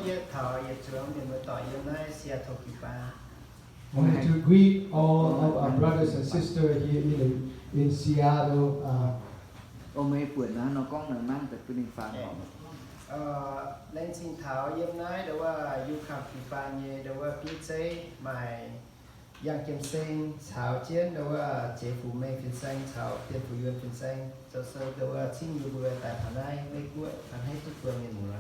yết thọ yết trưởng miền mới tỏi yết nay xia thọ kỳ ba. I wanted to greet all of our brothers and sisters here in Seattle. Mấy buổi nó có nở mang từ bên phàm lên xin thảo yếm nói đó là du khám kỳ ba nhé đó là biết chế mày yang kiếm sinh thảo chiến đó là chế phụ mê phiên xanh thảo tiền phụ yuen phiên xanh cho sơ đó là xin nhiều bữa tại thằng này mấy cuối thằng hết tất phương như mùa.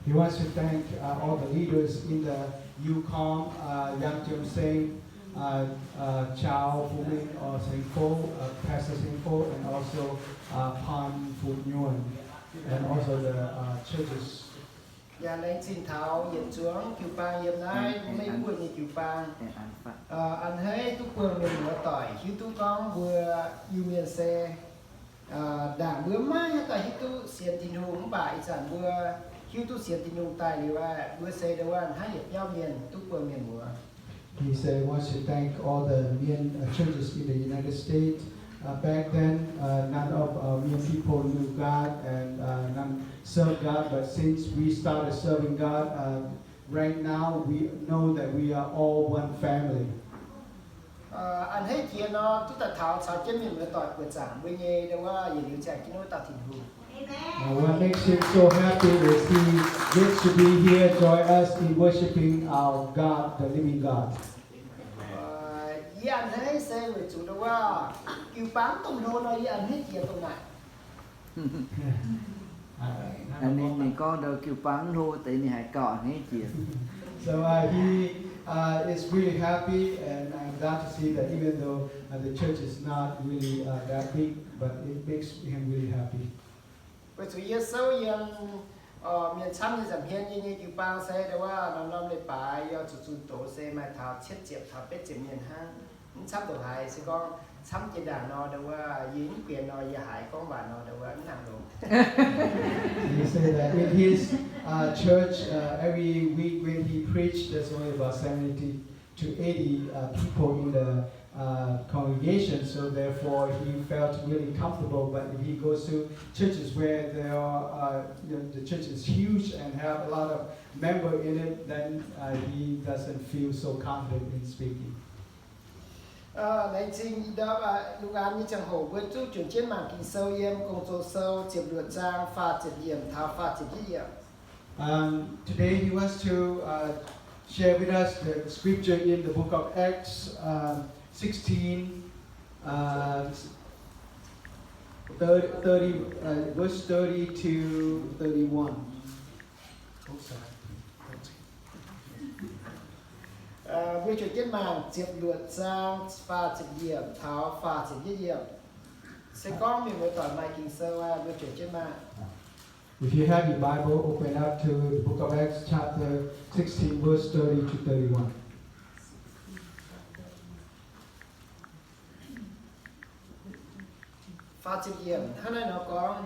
He wants to thank all the leaders in the UCOM, Yang Jim Singh, Chao Fu Minh or Sing Fo, Pastor Sing Fo, and also Pan Fu Nguyen, and also the churches. Nhà lên xin thảo yếm xuống kiều ba yếm nói mấy cuối như kiều ba. Anh thấy tất phương như mùa tỏi khi tôi con vừa yêu miền xe đảng bữa mai tại khi tôi xiên tin hùng bài sản vừa khi tôi xiên tin hùng tài liệu vừa xe đâu anh hay yếm giao miền tất phương miền mùa. He said he wants to thank all the Mian churches in the United States. Back then, none of Mian people knew God and none served God. But since we started serving God, right now we know that we are all one family. Anh thấy kia nó chúng ta thảo thảo chân mình mới tỏi của giảng với nghe đâu là gì điều chạy cái nó tạo thịnh hùng. What makes him so happy is he gets to be here, join us in worshiping our God, the living God. Anh thấy xe về chủ đâu là kêu bán tông đô nó anh hết kia tông này. Anh nên có đâu kêu bán thôi tại vì hải cọ hết chuyện. So he is really happy, and I'm glad to see that even though the church is not really that big, but it makes him really happy. Với chủ yếu sâu yên miền Nam như giảm hiên như kêu bán xe đâu là nó năm lấy bài do chủ tổ xe mà thảo chết chẹp thảo bết chẹp miền hang. Sắp đồ hại sẽ con sắm trên đàn nó đâu là dính quyền nó và hại con bà nó đâu là nằm luôn. He said that in his church every week when he preached, there's only about 70 to 80 people in the congregation, so therefore he felt really comfortable. But if he goes to churches where there are, the church is huge and have a lot of members in it, then he doesn't feel so confident in speaking. Này chính đó là lúc anh như chẳng hổ với chú chuyển chiến mạng kinh sâu yếm công作sâu chịp luật trang pha chịp yếm thảo pha chịp yếm. Today he wants to share with us the scripture in the book of Acts 16, 30, verse 30 to 31. Oh, sorry. Với chuyển chiến mạng chịp luật trang pha chịp yếm thảo pha chịp yếm. Sẽ có mình mới tỏi mai kinh sâu với chuyển chiến mạng. If you have your Bible, open up to the book of Acts chapter 16, verse 30 to 31. Pha chịp yếm, hắn này nó có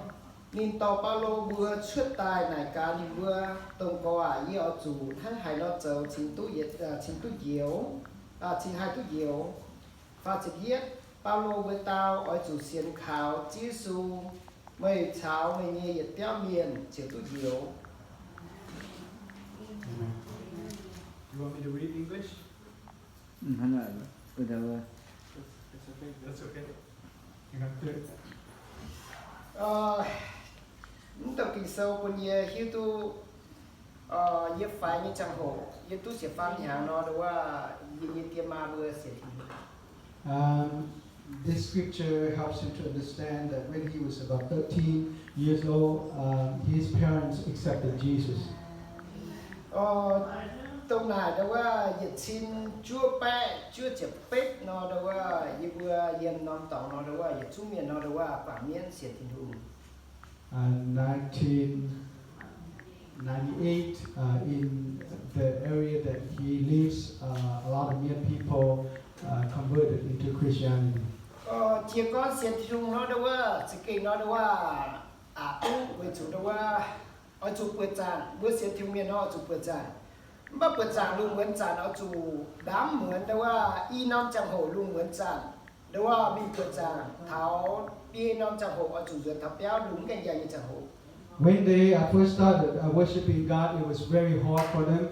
nhìn tàu Paulo vừa xuất tài này cả nhìn vừa tổng có ý ở chủ hắn hay nó chờ chính tu diệu chính hai tu diệu và chịp yết Paulo với tao ở chủ xiên khảo chí su mày cháo mày nghe yết tiêu miền chịu tu diệu. You want me to read English? Hắn là bây giờ It's okay. That's okay. You have to. Tập kinh sâu quân ye hiu tu ye phải như chẳng hổ ye tu sẽ phán nhà nó đó là ye tiêm ma vừa sẽ. This scripture helps him to understand that when he was about 13 years old, his parents accepted Jesus. Tông này đó là ye xin chúa bé chúa chẹp bếp nó đó là ye vừa yếm non tòng nó đó là ye chú miền nó đó là bản miền sẽ thiên hùng. 1998, in the area that he lives, a lot of Mian people converted into Christianity. Chỉ có sẽ thiên hùng nó đó là chỉ cái nó đó là với chủ đó là ở chủ bữa tràn bữa sẽ thiên miền nó ở chủ bữa tràn. Bất bữa tràn luôn bữa tràn ở chủ đám mượn đó là y non chẳng hổ luôn bữa tràn đó là bị bữa tràn tháo đi non chẳng hổ ở chủ duyệt tháp béo đúng cái gì chẳng hổ. when they first started worshiping God, it was very hard for them.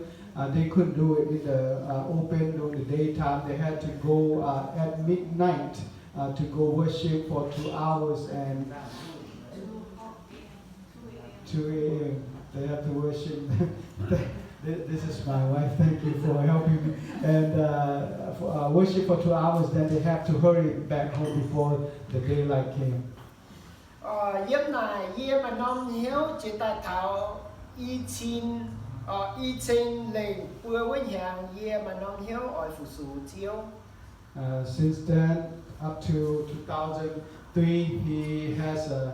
They couldn't do it in the open during the daytime. They had to go at midnight to go worship for 2 hours and 2 a.m. They have to worship. This is my wife. Thank you for helping me. And worship for 2 hours. Then they have to hurry back home before the daylight came. Yếm này yếm mà non hiếu chỉ tại thảo y chín lên vừa với hàng yếm mà non hiếu ở phụ sủ chiếu. Since then, up to 2003, he has a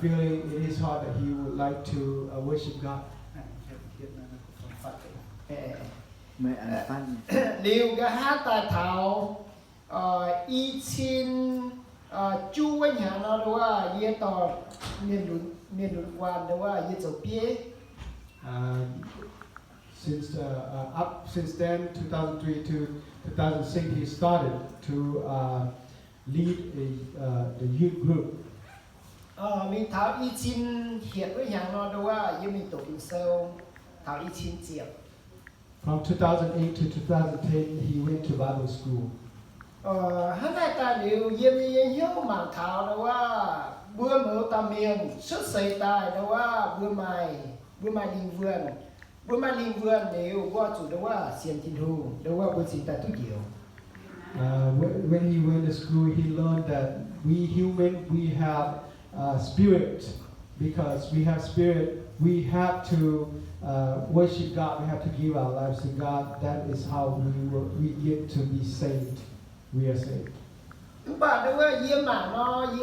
feeling in his heart that he would like to worship God. mẹ anh phát Liều cái hát tại thảo y chín chú với nhà nó đó là yếm tỏ miền lụt quan đó là yếm dầu bia. Since then, 2003 to 2006, he started to lead the youth group. Mình thảo y chín hiện với nhà nó đó là yếm mình tổ kinh sâu thảo y chín chiệp. From 2008 to 2010, he went to Bible school. Hắn đại ta liệu yếm hiếu mà thảo đó là bữa mở tam miền xuất xây tài đó là bữa mai linh vườn. Bữa mai linh vườn nếu qua chủ đó là xiên thiên thu đó là bữa sinh tại tu diệu. When he went to school, he learned that we human, we have spirit. Because we have spirit, we have to worship God. We have to give our lives to God. That is how we get to be saved. We are saved. Bà đó là yếm mà non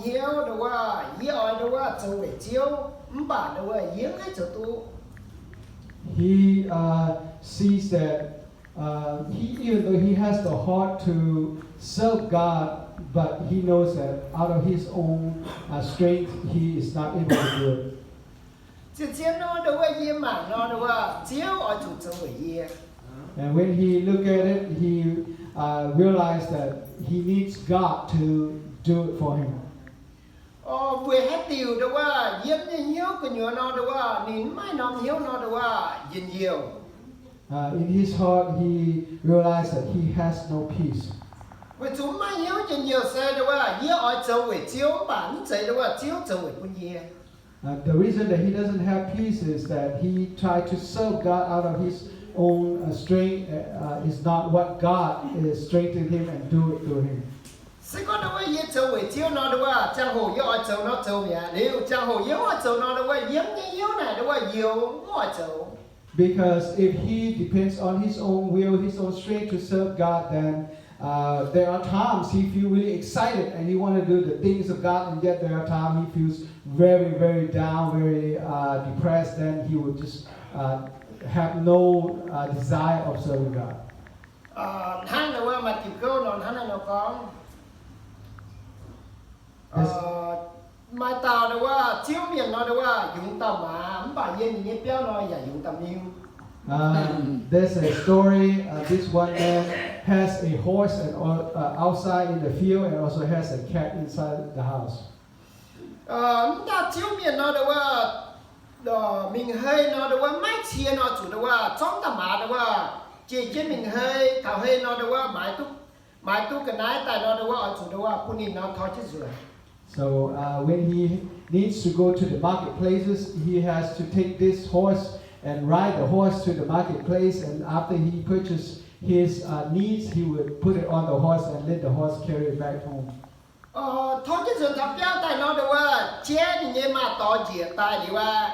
hiếu đó là yếm ở đó là châu về chiếu. Bà đó là yếm hết chỗ tu. He sees that even though he has the heart to serve God, but he knows that out of his own strength, he is not able to do it. Chỉ nó đó là yếm mà nó đó là chiếu ở chỗ châu về yếm. And when he looked at it, he realized that he needs God to do it for him. Vừa hết điều đó là yếm hiếu của nhỏ nó đó là nín mai non hiếu nó đó là dần nhiều. In his heart, he realized that he has no peace. Vì chúng mai hiếu dần nhiều xe đó là yếm ở châu về chiếu bản chạy đó là chiếu châu về quân yếm. The reason that he doesn't have peace is that he tried to serve God out of his own strength. Is not what God is strengthening him and do it through him. Sẽ có đâu ấy yếm châu về chiếu nó đó là trang hồ yếm ở châu nó châu mẹ. Nếu trang hồ yếm ở châu nó đó là yếm hiếu này đó là nhiều ở châu. Because if he depends on his own will, his own strength to serve God, then there are times he feels really excited and he wants to do the things of God, and yet there are times he feels very, very down, very depressed. Then he would just have no desire of serving God. Hắn làว่ามาติดเก้าหนอนhắn là nó có mai tàu làว่าchiếu miệng nó làว่าdùng tàu mà bà yên như béo nó và dùng tàu niu. There's a story. This one man has a horse and outside in the field, and also has a cat inside the house. Ta chiếu miệng nó làว่าmình hơi nó làว่าmai chia nó chủ làว่าtrong tàu mà làว่าchỉ mình hơi thảo hơi nó làว่าmãi tu cái này tại nó làว่าchủ làว่าผู้นี้nó tháo chết rồi. So when he needs to go to the marketplaces, he has to take this horse and ride the horse to the marketplace. And after he purchased his needs, he would put it on the horse and let the horse carry it back home. Tháo chết rồi thảo béo tại nó làว่าchế như mà tỏ diệt tại thìว่า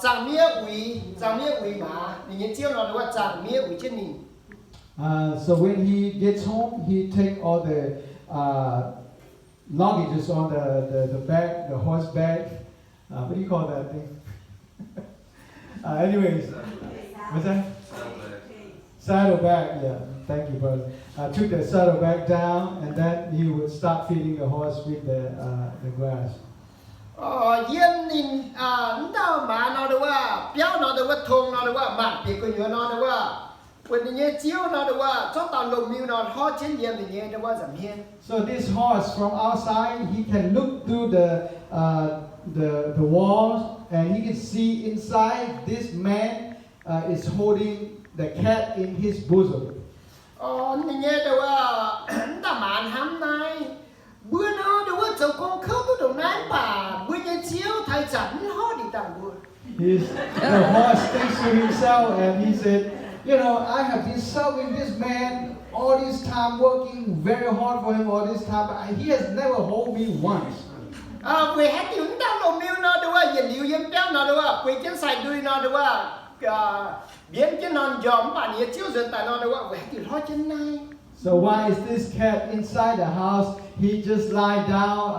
chẳng mía quỷ mà như chiếu nó làว่าchẳng mía quỷ trên mình. So when he gets home, he take all the luggages on the back, the horse back. What do you call that thing? Anyways, what's that? Saddleback. Yeah, thank you, brother. Took the saddleback down, and then he would start feeding the horse with the grass. Yên nhìn tao mà nó làว่าbéo nó làว่าทงnó làว่าหมักปีกอยู่nó làว่าวันนี้chiếu nó làว่าcho tao lồng miêu nó ho trên yếm thì nhé làว่าgiảm hiên. So this horse from outside, he can look through the the walls, and he can see inside this man is holding the cat in his bosom. Nghe đâu ta mạn hám này bữa nó đâu cháu con khâu tôi đâu nãy bà bữa nhớ chiếu thay chẳng ho đi tàng bữa. The horse thinks to himself, and he said, you know, I have been serving this man all this time, working very hard for him all this time, but he has never hold me once. Vì hết những đau đầu miêu nó đâu giờ liệu yếm béo nó đâu quỳ chân xài đuôi nó đâu biến chân non giòm bà nhớ chiếu dần tại nó đâu vì hết những lo chân này. So why is this cat inside the house? He just lie down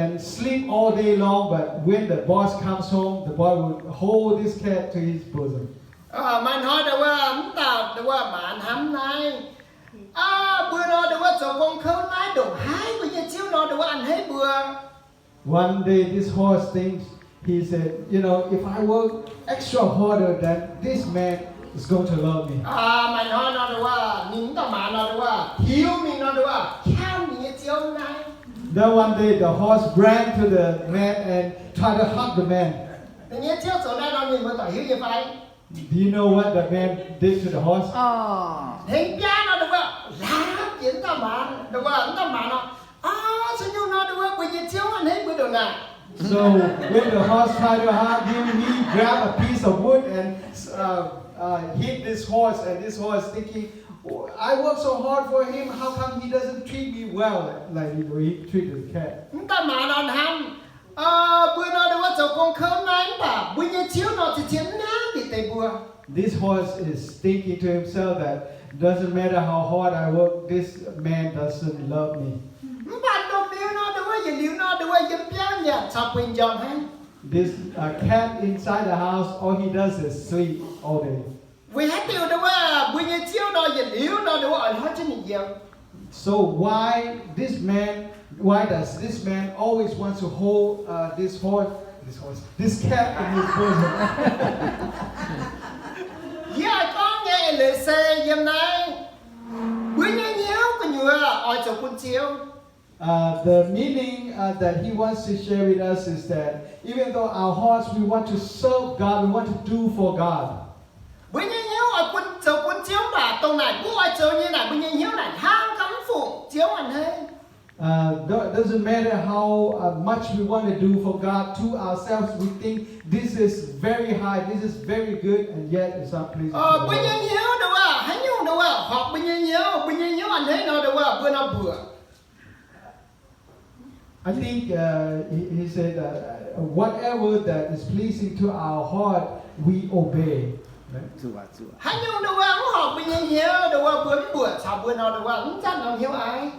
and sleep all day long, but when the boss comes home, the boy would hold this cat to his bosom. Mình hỏi đâu ta đâu bạn hám này bữa nó đâu cháu con khâu nãy đồng hai bữa nhớ chiếu nó đâu ăn hết bữa. One day this horse thinks, he said, you know, if I work extra harder, then this man is going to love me. Mình hỏi nó đâu nín tao mà nó đâu hiếu mình nó đâu khao mình nhớ chiếu này. Then one day the horse ran to the man and tried to hug the man. Nhớ chiếu chỗ này nó mình mới tỏ hiếu như vậy. Do you know what the man did to the horse? Hình cha nó đâu lá chuyện tao mà đâu tao mà nó sao như nó đâu quỳ nhớ chiếu ăn hết bữa đâu nè. So when the horse tried to hug him, he grabbed a piece of wood and hit this horse. And this horse thinking, oh, I work so hard for him. How come he doesn't treat me well like he treated the cat? Ta mà nó ham bữa nó đâu cháu con khớm này bà bữa nhớ chiếu nó chỉ chiến ná thì tệ bữa. This horse is thinking to himself that doesn't matter how hard I work, this man doesn't love me. Bạn đâu biết nó đâu giờ liệu nó đâu giúp béo nhà sao quên dòng hay. This cat inside the house, all he does is sleep all day. Vì hết điều đâu bữa nhớ chiếu nó giờ liệu nó đâu ở hết trên nhiều. So why does this man always want to hold this cat in his bosom? Dạ con nghe lời xe dùm này bữa nhớ nhớ của nhựa ở chỗ con chiếu. The meaning that he wants to share with us is that even though our hearts we want to serve God, we want to do for God. Bữa nhớ nhớ ở chỗ con chiếu bà tàu này bữa ở chỗ như này bữa nhớ nhớ này tham cắm phụ chiếu anh hay. Doesn't matter how much we want to do for God to ourselves, we think this is very high, this is very good, and yet it's not pleasing to the Bữa nhớ Lord. nhớ đâu hãy nhung đâu học bữa nhớ nhớ anh thấy nó đâu bữa nó bữa. I think he said that whatever that is pleasing to our heart, we obey. Right? Hãy nhung đâu học bữa nhớ đâu bữa sao bữa nó đâu không chắc nó hiểu ai.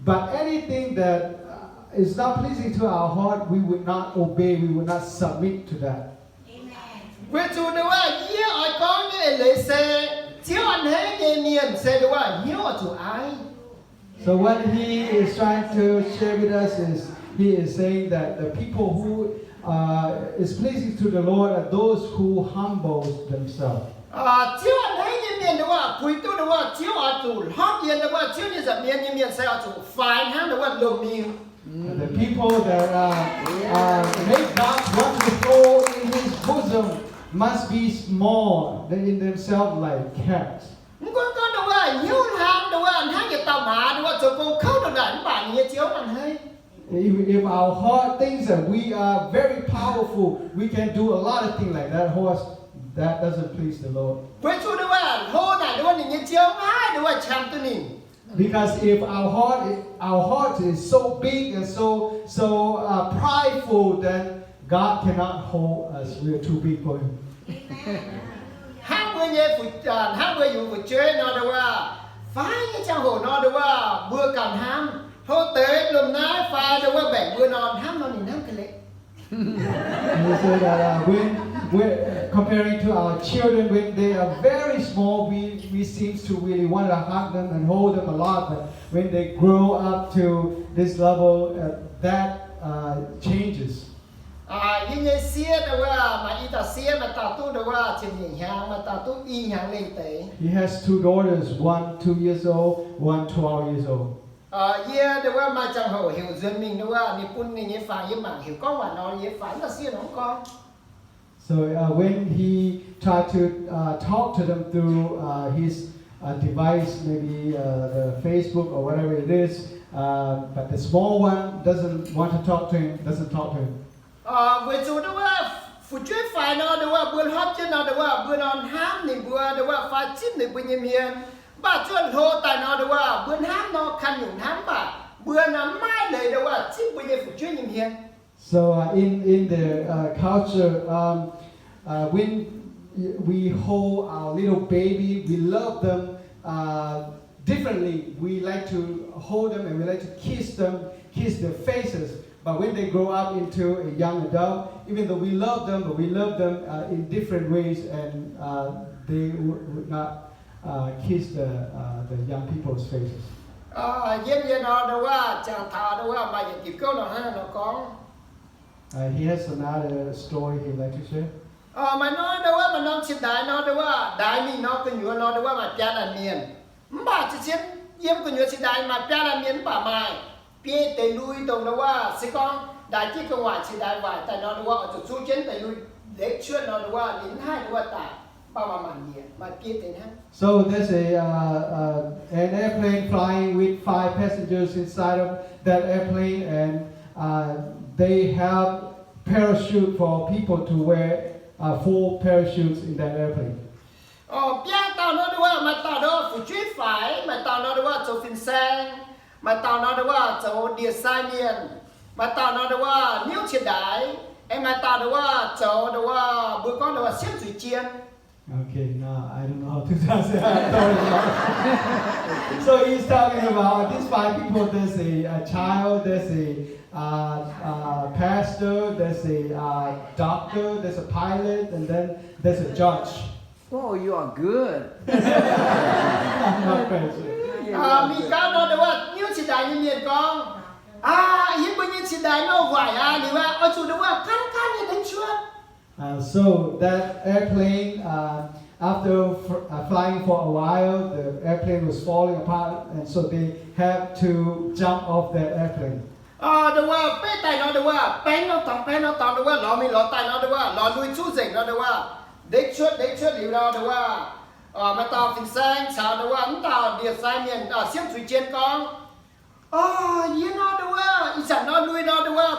But anything that is not pleasing to our heart, we would not obey, we would not submit to that. Vì chủ đâu nhớ ở con nghe lời xe chiếu anh thấy nghe miền xe đâu nhớ ở chủ ai. So what he is trying to share with us is, he is saying that the people who is pleasing to the Lord are those who humble themselves. Chiếu anh thấy như miền đâu quý tu đâu chiếu ở chủ hót yên đâu chiếu như giật miền như miền xe ở chủ phải hang đâu lồng miền. The people that make God want to go in his bosom must be small in themselves like cats. Con đâu nhiều hàng đâu anh hang cái tàu mà đâu chỗ con khâu đâu đánh bạn như chiếu anh hay. If our heart thinks that we are very powerful, we can do a lot of things like that horse. That doesn't please the Lord. Because if our heart is so big and so prideful, then God cannot hold us. We are too big for Him. He said that when comparing to our children, when they are very small, we seem to really want to hug them and hold them a lot. But when they grow up to this level, that changes. He has two daughters, one 2 years old, one 12 years old. Yeah, the word mà chẳng hổ hiểu duyên mình đâu à, ni pun ni nhé phải yếm mảng hiểu con và nó nhé phải là xưa nó không con. So when he tried to talk to them through his device, maybe the Facebook or whatever it is, but the small one doesn't want to talk to him, doesn't talk to him. Với chú đâu à, phụ chuyên phải nó đâu à, bữa hot chứ nó đâu à, bữa non ham ni bữa đâu à, phải chít ni bữa nhím hiền, bà chuẩn hồ tại nó đâu à, bữa ham nó khăn nhung ham bà, bữa nó mai lấy đâu à, chít bữa nhím phụ chuyên nhím hiền. So in the culture, when we hold our little baby, we love them differently. We like to hold them and we like to kiss them, kiss their faces. But when they grow up into a young adult, even though we love them, but we love them in different ways, and they would not kiss the young people's faces. Yếm nó đâu à, chẳng thà đâu à, mà những cái câu nó hay nó có. He has another story he'd like to share. Mà nói đâu á, mà nó chỉ đại nó đâu á, đại mình nó cái nhựa nó đâu á mà cha là miền, bà chỉ xin yếm cái nhựa chỉ đại mà cha là miền bà mày, bia tây lui đồng đâu á, sẽ con đại chỉ cái ngoại chỉ đại vài, tại nó đâu á, ở chỗ trên tây lui để chuyện nó đâu á, đến hai đâu á tại, bà mà mặn gì, mà bia tây ha. So there's an airplane flying with 5 passengers inside of that airplane, and they have parachute for people to wear 4 parachutes in that airplane. Bia tao nó đâu á, mà tao đó phụ chuyên phải, mà tao nó đâu á, chỗ phim sang, mà tao nó đâu á, chỗ địa sai miền, mà tao nó đâu á, nhiêu chỉ đại, em mà tao đâu á, chỗ đâu á, bữa con đâu á, xiêm thủy chiên. Okay, no, I don't know how to translate. I'm sorry about it. So he's talking about these 5 people. There's a child, there's a pastor, there's a doctor, there's a pilot, and then there's a judge. Oh, you are good. I'm not French. Mình cao nó đâu á, nhiêu chỉ đại như miền con. Hiếm bao nhiêu chỉ đại nó vải thì mà, ở chỗ đâu á, khăn như đánh chuột. So that airplane, after flying for a while, the airplane was falling apart, and so they had to jump off that airplane. Đâu á, bê tay nó đâu á, bén nó tòng đâu á, lò mình lò tay nó đâu á, lò nuôi chú rỉnh nó đâu á, đếch chuột liu nó đâu á, mà tao phình sang chào đâu á, tao địa sai miền, xiêm thủy chiên con. Yên nó đâu á, ý chẳng nó nuôi nó đâu á,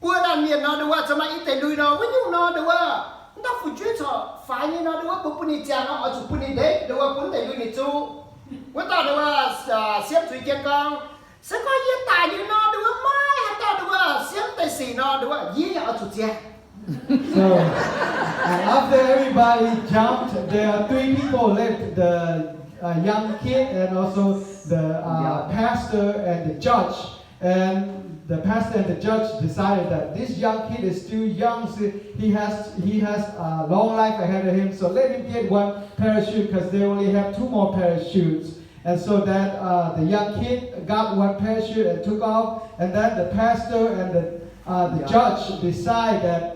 bữa đàn miền nó đâu á, cho mà ít tay nuôi nó, với nhung nó đâu á, tao phụ chuyên cho, phải như nó đâu á, bố bùn cha nó, ở chỗ bùn đếch đâu á, bún tay nuôi nị chú, với tao đâu á, xiêm thủy chiên con. Sẽ có yên tài như nó đúng không? Mai hả tao đúng không? Xiêm tay xì nó đúng không? Yên ở chỗ chè. So after everybody jumped, there are 3 people left: the young kid and also the pastor and the judge. And the pastor and the judge decided that this young kid is still young, so he has a long life ahead of him. So let him get 1 parachute because they only have 2 more parachutes. And so that the young kid got 1 parachute and took off, and then the pastor and the judge decided that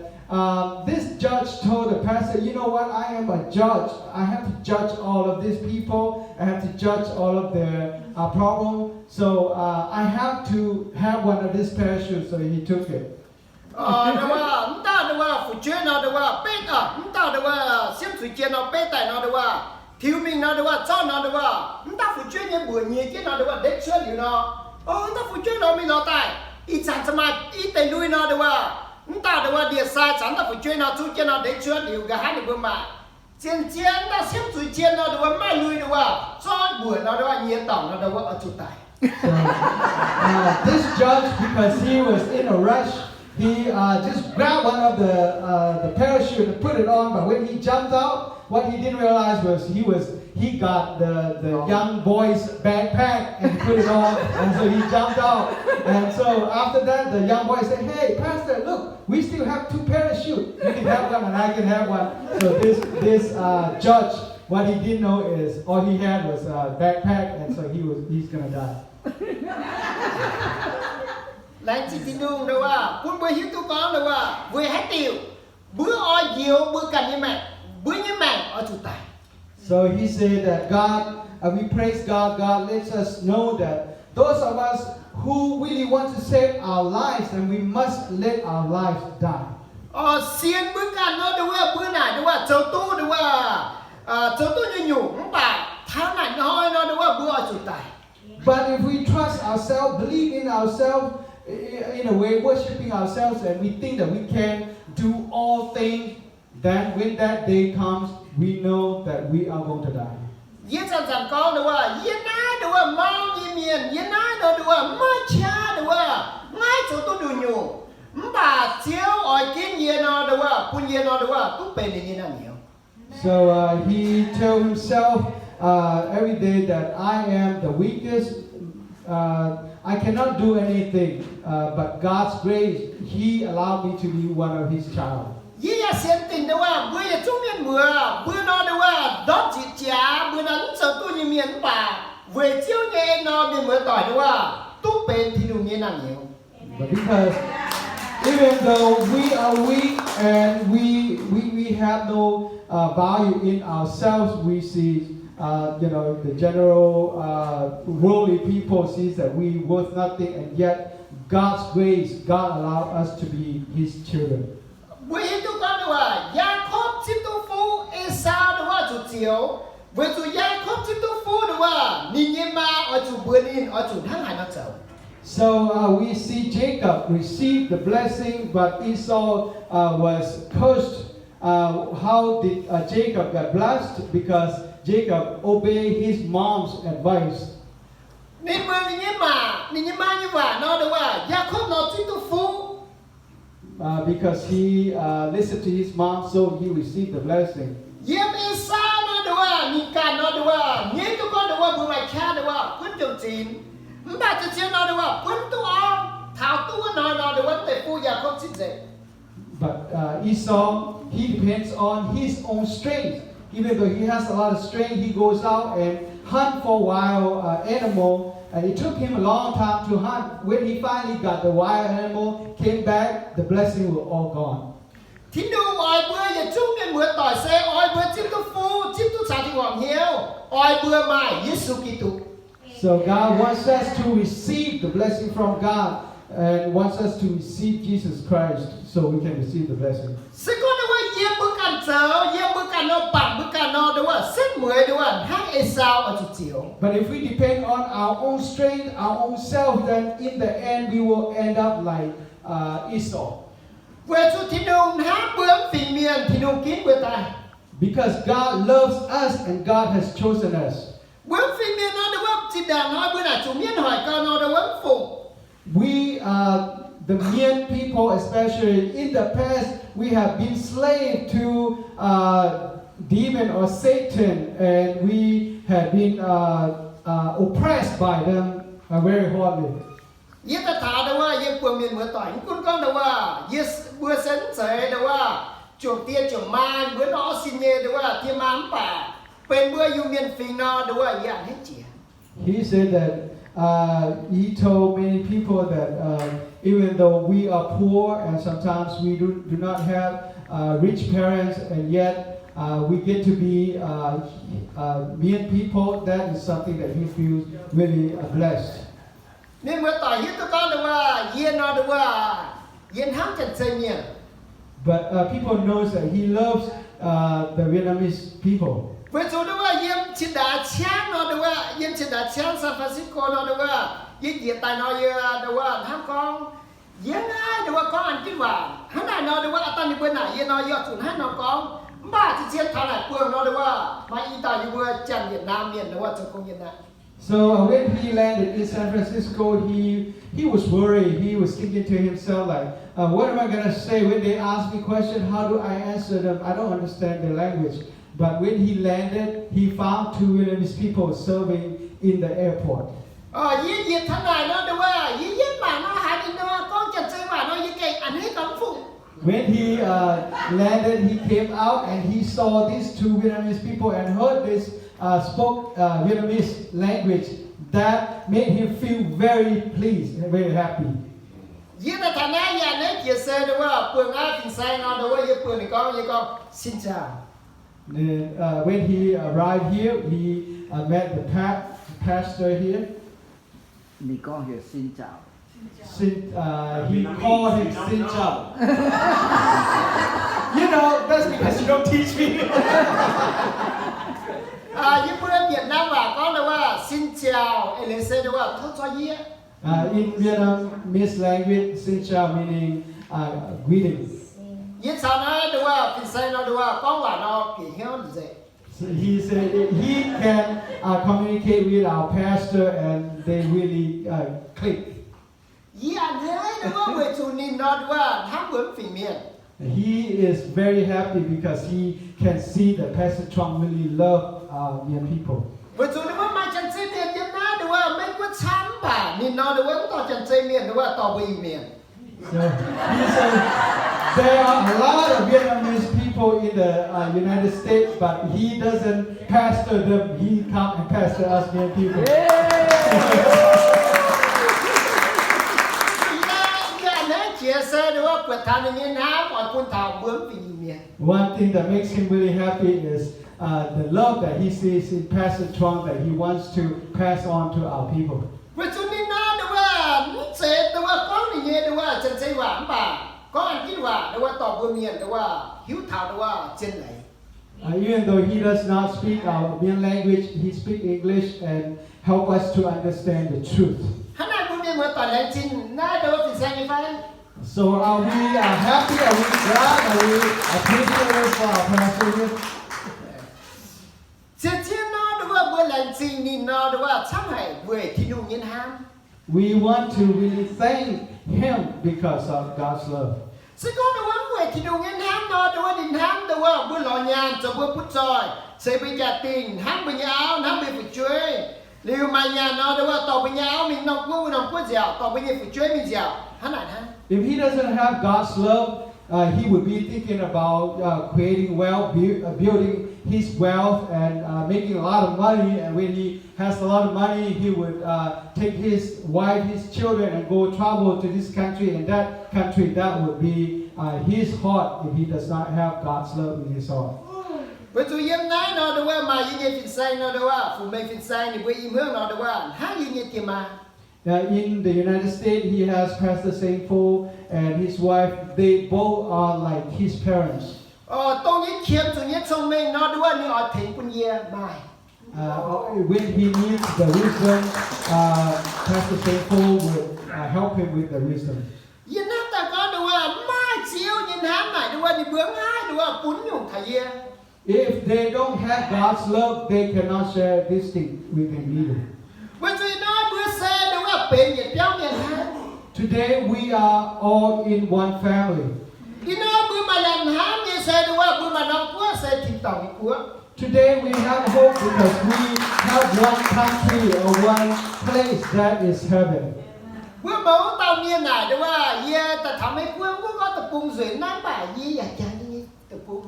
this judge told the pastor, you know what, I am a judge. I have to judge all of these people. I have to judge all of their problem. So I have to have 1 of these parachutes. So he took it. Đâu à, ta đâu à, phụ chuyên nó đâu à, bê ta đâu à, xiêm thủy chiên nó bê tài nó đâu à, thiếu mình nó đâu à, cho nó đâu à, ta phụ chuyên như bữa nhì chứ nó đâu à, đếch chuyên liu nó, ta phụ chuyên nó mình nó tài, ít chẳng cho mà ít tay nuôi nó đâu à. Ta đâu à địa sai chẳng ta phải chuyên nó chú chuyên nó để chuyên liu cả hai bữa mà chiên ta xiêm thủy chiên nó đâu à mai nuôi đâu à cho bữa nó đâu à nhiệt tổng nó đâu à ở chỗ tài. So this judge, because he was in a rush, he just grabbed 1 of the parachute and put it on. But when he jumped out, what he didn't realize was he got the young boy's backpack and put it on, and so he jumped out. And so after that, the young boy said, "Hey, pastor, look, we still have 2 parachutes. You can have 1 and I can have 1." So this judge, what he didn't know is all he had was a backpack, and so he's gonna die. Lại chỉ tin đương đâu à, cuốn bữa hiếu tu con đâu à, vừa hết tiêu, bữa oi nhiều, bữa cần như mẹ, bữa như mẹ ở chủ tài. So he said that God, we praise God. God lets us know that those of us who really want to save our lives, then we must let our lives die. Xiên bữa cả nó đúng là bữa này đúng là châu tu đúng là châu tu như nhủ không phải tháng này nó đúng là bữa chủ tài. But if we trust ourselves, believe in ourselves, in a way, worshiping ourselves, and we think that we can do all things, then when that day comes, we know that we are going to die. Yên chẳng con đúng là yên ai đúng là mau yên miền yên ai đó đúng là mai cha đúng là ngay châu tu đủ nhủ. Bà chiếu ở kiến yên nó đúng là quân yên nó đúng là túc bền như nào nhiều. So he told himself every day that I am the weakest. I cannot do anything, but God's grace, He allowed me to be one of His child. Ý là xem tình đúng là bữa giờ chúng miền bữa nó đúng là đó chỉ trả bữa nó sợ tôi như miền bà về chiếu nghe nó miền bữa tỏi đúng là túc bền thì đủ như nào nhiều. But because even though we are weak and we have no value in ourselves, we see, the general worldly people sees that we worth nothing, and yet God's grace, God allowed us to be His children. Bữa hiện tôi con đúng là Jacob chim tu phu Esau đúng là chủ chiếu với chủ Jacob chim tu phu đúng là nhìn như mà ở chủ bữa in ở chủ thắng hải nó chậu. So we see Jacob receive the blessing, but Esau was cursed. How did Jacob get blessed? Because Jacob obeyed his mom's advice. Nên bữa nhìn như mà như vậy nó đúng là Jacob nó chim tu phu. Because he listened to his mom, so he received the blessing. Yếm Esau nó đúng là nhìn cả nó đúng là nhớ tôi con đúng là bữa mai cha đúng là quân chồng chín. Bà cho chiếu nó đúng là quân tu ông thảo tu nó đúng là để phu nhà không chích dậy. But Esau, he depends on his own strength. Even though he has a lot of strength, he goes out and hunt for wild animal. And it took him a long time to hunt. When he finally got the wild animal, came back, the blessing was all gone. Thính đu oi bữa giờ chúng nên bữa tỏi xe oi bữa chim tu phu chim tu xả thì hoàng hiếu oi bữa mai Giêsu Kitô. So God wants us to receive the blessing from God and wants us to receive Jesus Christ so we can receive the blessing. Sẽ có đúng là yếm bữa càn chớ yếm bữa càn nó bằng bữa càn nó đúng là xét mười đúng là hang Esau ở chủ chiếu. But if we depend on our own strength, our own self, then in the end we will end up like Esau. Về chủ thính đu hát bữa phì miền thính đu kín bữa tài. Because God loves us and God has chosen us. Bữa phì miền nó đúng là chỉ đàn nói bữa nào chủ miền hỏi con nó đúng là phụ. We, the Mian people especially, in the past, we have been slave to demon or Satan, and we have been oppressed by them very hardly. Yết ta thả đâu à, yết bữa miền bữa tỏi cũng con đâu à, yết bữa sến sấy đâu à, chuồng tia chuồng mai bữa nó xin nhê đâu à, tia mám bà, bên bữa yêu miền phì nó đâu à, yết hết chỉ. He said that he told many people that even though we are poor and sometimes we do not have rich parents, and yet we get to be Mian people, that is something that he feels really blessed. Nên bữa tỏi yết ta con đâu à, yết nó đâu à, yết hám chân chân nhỉ. But people knows that he loves the Vietnamese people. Với chỗ đâu à, yết chỉ đã chán nó đâu à, yết chỉ đã chán San Francisco nó đâu à, yết yết tài nó yết đâu à, hám con. Yết ai đâu à, con ăn kinh hoàng, hắn này nó đâu à, ta đi bữa này yết nó yết chuẩn hắn nó con. Bà chỉ chết thằng này phương nó đâu à, mà y tài như bữa chẳng Việt Nam miền đâu à, cho công nhân này. So when he landed in San Francisco, he was worried. He was thinking to himself like, what am I going to say when they ask me question? How do I answer them? I don't understand their language. But when he landed, he found two Vietnamese people serving in the airport. Yết thằng này nó đâu à, yết mà nó hại đi đâu à, con chặt chơi mà nó yết cây ảnh hết cắm phụ. When he landed, he came out and he saw these two Vietnamese people and heard this spoke Vietnamese language. That made him feel very pleased and very happy. Yết là thằng này nhà nó chia sẻ đâu à, phương ai thì sai nó đâu à, yết phương này con xin chào. Then, when he arrived here, he met the pastor here. Nico hiểu xin chào. He called him Xin Chào. You know, that's because you don't teach me. Những bữa Việt Nam và con làว่าxin chào, hay là sẽ làว่าthôi cho nhé. In Vietnamese language, Xin Chào meaning greetings. Yên sao nói làว่าเป็นใส่nó làว่าcon là nó bị hiểu gì. So he said he can communicate with our pastor and they really click. Yeah, đấy làว่าvề chủ nín nó làว่าทั้งbữa phỉ miền. He is very happy because he can see that Pastor Trong really love Mien people. Về chủ nín mà chân chơi miền Việt Nam làว่าไม่ก็ช้ำป่ะnín nó làว่าต่อchân chơi miền làว่าต่อไปmiền. So he said there are a lot of Vietnamese people in the United States, but he doesn't pastor them. He come and pastor us Mien people. Chia sẻ làว่าเปิดทางในน้ำก่อนคุณถามเบื้องปีเมีย One thing that makes him really happy is the love that he sees in Pastor Trong that he wants to pass on to our people. ว่าชุดนี้นะแต่ว่าเสร็จแต่ว่าก้อนนี่แต่ว่าฉันใช้หวานป่ะก้อนคิดว่าแต่ว่าตอบเบื้องเมียแต่ว่าหิวถามแต่ว่าเจนไหน Even though he does not speak our Mien language, he speaks English and help us to understand the truth. ขนาดเบื้องเมียเหมือนตอนแรกจินน่าแต่ว่าเป็นแสงไฟ So are we happy? Are we glad? Are we appreciative for our pastor? เช่นเช่นนอแต่ว่าเบื้องแรงจริงนี่นอแต่ว่าช่างให้เบื้องที่นุ่งยินห้าม We want to really thank him because of God's love. ซึ่งก็แต่ว่าเบื้องที่นุ่งยินห้ามนอแต่ว่าดินห้ามแต่ว่าเบื้องหล่อยานจะเบื้องพุทธจอยเสยไปจัดติ่งห้ามไปยาวห้ามไปฝึกช่วยเรียวมายานอแต่ว่าต่อไปยาวมีน้องกู้น้องกู้เจียวต่อไปยฝึกช่วยมีเจียวขนาดนั้น If he doesn't have God's love, he would be thinking about creating wealth, building his wealth, and making a lot of money. And when he has a lot of money, he would take his wife, his children, and go travel to this country and that country. That would be his heart if he does not have God's love in his heart. ไปตัวเยี่ยมนายนอแต่ว่ามายิงเงี้ยฟินไซนอแต่ว่าฝูงไม่ฟินไซนี่ไปอีเมืองนอแต่ว่าห้ายิงเงี้ยเกี่ยมา In the United States, he has Pastor Saintful and his wife. They both are like his parents. ตรงนี้เขียมตัวนี้ชงเมงนอแต่ว่านี่อดถึงปุญเยียไม่ When he needs the wisdom, Pastor Saintful would help him with the wisdom. ยินนักแต่ก็แต่ว่าไม่เชียวยินห้ามไหนแต่ว่านี่เบื้องห้าแต่ว่าปุ้นอยู่ไทยเยีย If they don't have God's love, they cannot share this thing with him either. วันที่น้อยเบื้องเซ่แต่ว่าเป็นเหยียดเปี้ยวเนี่ยฮะ Today we are all in one family. อีน้อยเบื้องมาลันห้ามเนี่ยเซ่แต่ว่าเบื้องมาน้องกัวเซ่ถิ่นต่อมีกัว Today we have hope because we have one country or one place that is heaven. เบื้องเมาเตาเมียไหนแต่ว่าเยียแต่ทำให้กัวกัวก็ตะปุงสวยน้ำป่ายี่อยากจะนี่ตะปุง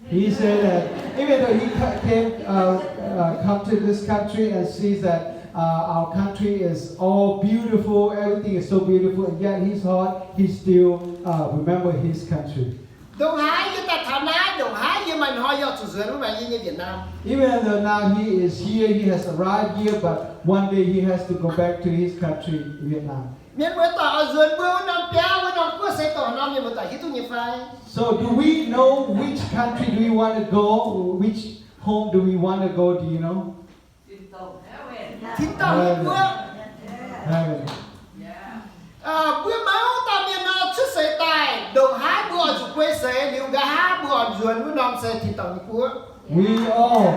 He said that even though he come to this country and sees that our country is all beautiful, everything is so beautiful, and yet his heart, he still remember his country. Đồng Hải với ta thảo ná, Đồng Hải với mình hỏi do chủ sửa lúc này như Việt Nam. Even though now he is here, he has arrived here, but one day he has to go back to his country, Vietnam. Miễn bữa tỏ ở dưới bữa năm béo, bữa năm có sẽ tỏ năm nhưng mà tỏ hít tu nhịp phai. So do we know which country do we want to go? Which home do we want to go? Do you know? Thít tỏ nhịp bữa. Heaven. Bữa máu ta miền nào xuất sẽ tài, Đồng Hải bữa ở chủ quê sẽ, liều gà há bữa ở dưới bữa năm sẽ thít tỏ nhịp bữa. We all,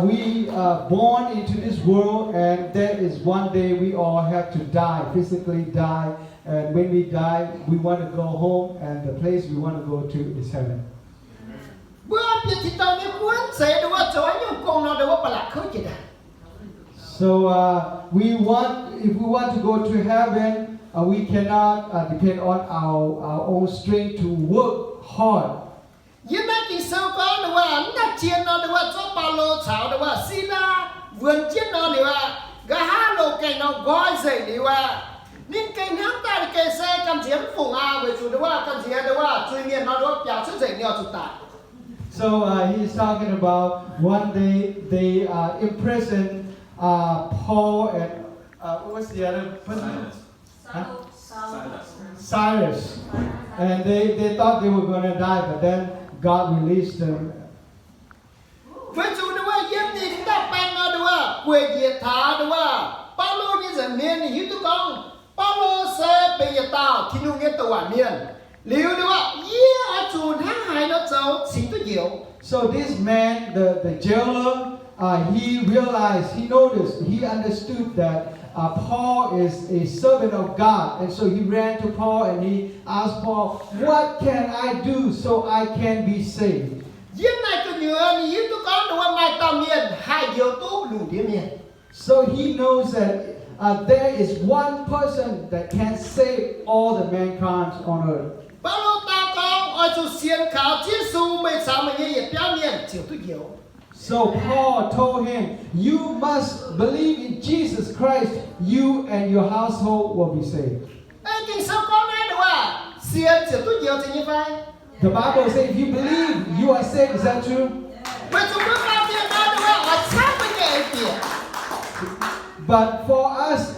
we are born into this world, and there is one day we all have to die, physically die. And when we die, we want to go home, and the place we want to go to is heaven. Bữa biết thít tỏ nhịp bữa sẽ đúng là chói nhưng con nó đúng là bà lạc khơi chỉ đã. So we want, if we want to go to heaven, we cannot depend on our own strength to work hard. ยิ่งนักกินเซลก็หรือว่านักเชียนนอนหรือว่าชอบปาโลสาวหรือว่าซีลาเวือนเชียนนอนหรือว่ากะฮาโลเกนนอนก้อยใส่หรือว่านิ่งเกนทั้งตาเกเซกำเสียงฝุ่งอาไว้สุดหรือว่ากำเสียงหรือว่าช่วยเมียนนอนหรือว่าเปียกช่วยใส่เนียวสุดตา So he's talking about one day they imprisoned Paul and what's the other person? Silas. Cyrus. And they thought they were going to die, but then God released them. Với chủ đó là yên thì chúng ta ban nó đó là quê diệt thả đó là bao lô như giờ miền thì hiếu con bao lô sẽ bị diệt tao thì nung nghe tàu à miền liu đó là ở chủ tháng hai nó cháu chính tôi hiểu. So this man, the jailer, he realized, he noticed, he understood that Paul is a servant of God. And so he ran to Paul and he asked Paul, what can I do so I can be saved? Yên này tôi nhớ thì hiếu con đó là mai tàu miền hai điều tú lù địa miền. So he knows that there is one person that can save all the mankind on earth. Bao lô tao con ở chủ xiên khảo chiến su mấy sao mà nghe biết miền chiều tôi hiểu. So Paul told him, you must believe in Jesus Christ, you and your household will be saved. Ê kinh sao con này đó là xiên chiều tôi hiểu thì như vậy. The Bible says if you believe, you are saved. Is that true? Với chúng bước vào tiền đó đó là ở sát với nghề tiền. But for us,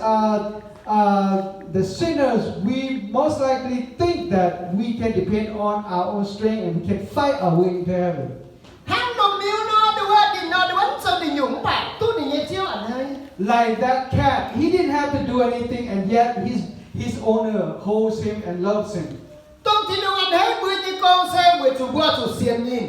the sinners, we most likely think that we can depend on our own strength and we can fight our way into heaven. Hắn đồ miêu nó đó là đi nó đó sao đi nhúng bạc tôi đi nghe chiếu ảnh hay. Like that cat, he didn't have to do anything, and yet his owner holds him and loves him. Tôi thì đâu ảnh hay bữa như con xem với chủ bữa chủ xiên nhìn.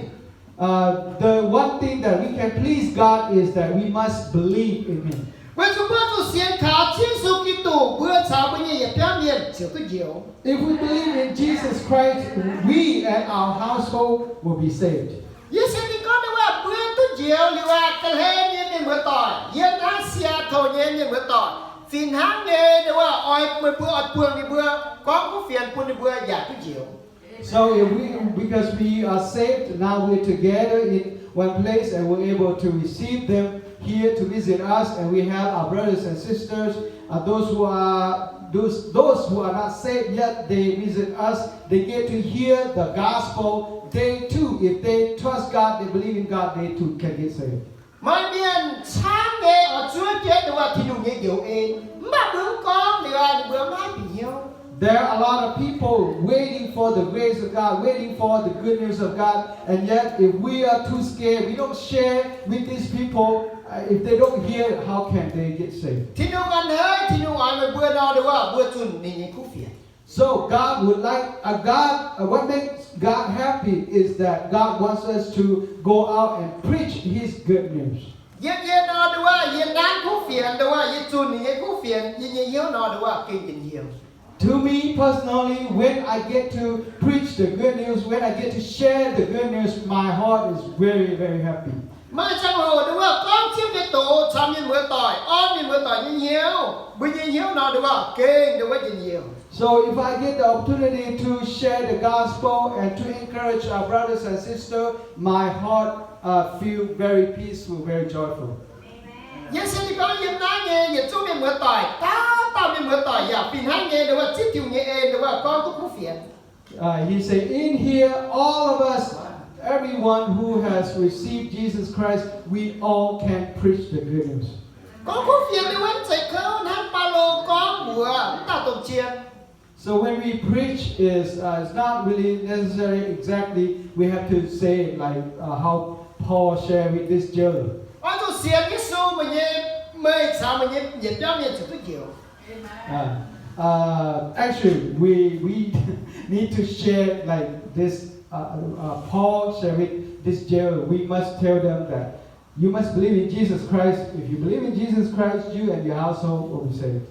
The one thing that we can please God is that we must believe in Him. Với chủ bữa chủ xiên khảo chiến su Kitô bữa chào bữa như vậy biết miền chiều tôi hiểu. If we believe in Jesus Christ, we and our household will be saved. Yes, thì có đâu là bữa tôi hiểu liệu là cái hè như nên bữa tỏi, yên Asia thổ nhiên như bữa tỏi. Xin hãng nghe đâu là oi bữa oi buông đi bữa, có cú phiền buông đi bữa giả tôi hiểu. So if because we are saved, now we're together in one place and we're able to receive them here to visit us, and we have our brothers and sisters, those who are not saved yet, they visit us. They get to hear the gospel. They too, if they trust God, they believe in God, they too can get saved. Mọi miền sáng nghe ở Chúa chết đâu là thì đủ nghe hiểu em, mà bữa con thì là bữa mai bị hiểu. There are a lot of people waiting for the grace of God, waiting for the good news of God, and yet if we are too scared, we don't share with these people, if they don't hear, how can they get saved? Thì đâu ăn hơi, thì đâu ăn mà bữa nào đâu là bữa chun nên những cú phiền. So God would like, what makes God happy is that God wants us to go out and preach His good news. Yên nào đâu là yên nán cú phiền đâu là yên chun nên những cú phiền, yên hiếu nào đâu là kinh tình hiểu. To me personally, when I get to preach the good news, when I get to share the good news, my heart is very, very happy. Mà trong hồ đúng không? Con chiếm cái tổ chăm như bữa tỏi, ôm như bữa tỏi như nhiều. Bây giờ nhiều nào đúng không? Kinh đúng không? Nhiều. So if I get the opportunity to share the gospel and to encourage our brothers and sisters, my heart feel very peaceful, very joyful. Nhưng xin đi có yên ná nghe, nhiệt chung miền bữa tỏi, tao miền bữa tỏi, giả phìn hát nghe đúng không? Chít chiều nghe em đúng không? Con cũng phiền. He said, in here, all of us, everyone who has received Jesus Christ, we all can preach the good news. Con cũng phiền đi quên chạy khâu, hát ba lô, con bùa, ta tổng chiên. So when we preach it's not really necessary exactly, we have to say like how Paul shared with this jailer. Ôi tôi xiên cái xu mà nhé, mê sao mà nhé, nhiệt cho miền chỉ tôi hiểu. Actually, we need to share like this. Paul shared with this jailer. We must tell them that you must believe in Jesus Christ. If you believe in Jesus Christ, you and your household will be saved.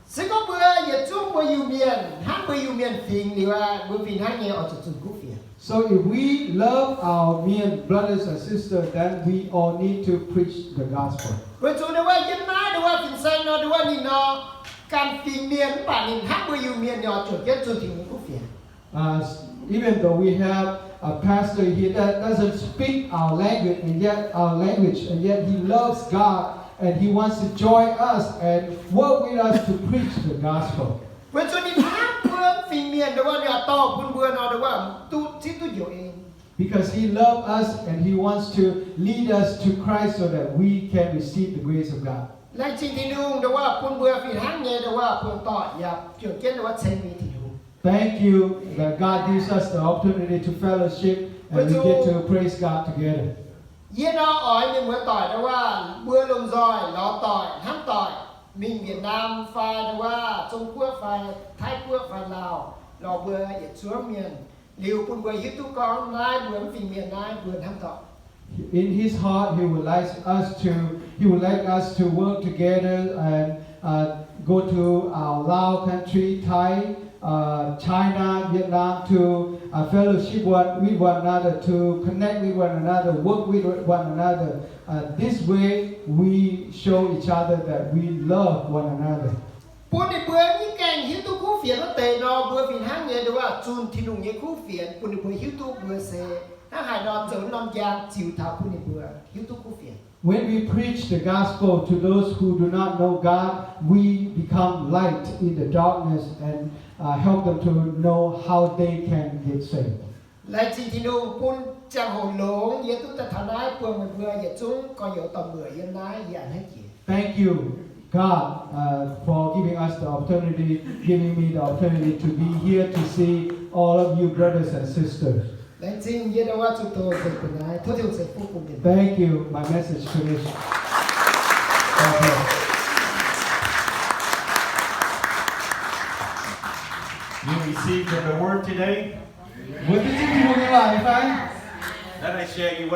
Sẽ có bữa nhiệt chung bữa yêu miền, hát bữa yêu miền phình thì là bữa phình hát nghe ở chỗ cú phiền. So if we love our men, brothers and sisters, then we all need to preach the gospel. Bữa chỗ đó là yên ná, đó là phình xanh, đó là nhìn nó can phình miền, bản nhìn hát bữa yêu miền nhỏ chỗ kết chỗ thì cú phiền. Even though we have a pastor here that doesn't speak our language, and yet he loves God and he wants to join us and work with us to preach the gospel. Bữa chỗ nhìn hát bữa phình miền, đó là nhỏ to, bữa nó đó là tu hiểu em. Because he loves us and he wants to lead us to Christ so that we can receive the grace of God. Lại chỉ thì nung đóว่าปุ่นเบื่อฝีห้างเนี่ยđóว่าปุ่นต่ออย่าเกี่ยวเกี่ยวว่าเชนมีที่ดู Thank you that God gives us the opportunity to fellowship and we get to praise God together. เยี่ยนออ้อยมีเมื่อต่อยđóว่าเบื่อลงซอยล้อต่อยห้ามต่อยมิงเวียดนามไฟđóว่าจงกัวไฟไทยกัวไฟลาวรอเบื่ออย่าชัวเมียนหลิวปุ่นเบื่อฮิตตุกองนายเบื่อฝีเมียนนายเบื่อห้ามต่อย In His heart, He would like us to work together and go to our Lao country, Thai, China, Vietnam, to fellowship with one another, to connect with one another, work with one another. This way, we show each other that we love one another. ปุ่นเบื่อยิ่งแกงฮิตตุคู่เฟียนแล้วเตะนอเบื่อฝีห้างเนี่ยđóว่าจูนที่นุ่งเนี่ยคู่เฟียนปุ่นเบื่อฮิตตุเบื่อเซถ้าหายนอนเจอนอนยางจิวเท้าปุ่นเบื่อฮิตตุคู่เฟียน When we preach the gospel to those who do not know God, we become light in the darkness and help them to know how they can get saved. และจริงที่นุ่งปุ่นจังโหหลงเยตุตะฐานะเปลืองเบื่ออย่าจุ้งก็อย่าต่อเบื่อยันนายอย่าให้เกียรติ Thank you, God, for giving us the opportunity, giving me the opportunity to be here to see all of you brothers and sisters. และจริงเยอะว่าจุดโตเสร็จเป็นนายทุกที่เสร็จผู้คุมเด่น Thank you. My message finished. God bless. You received the word today. What did you do? Let I share you what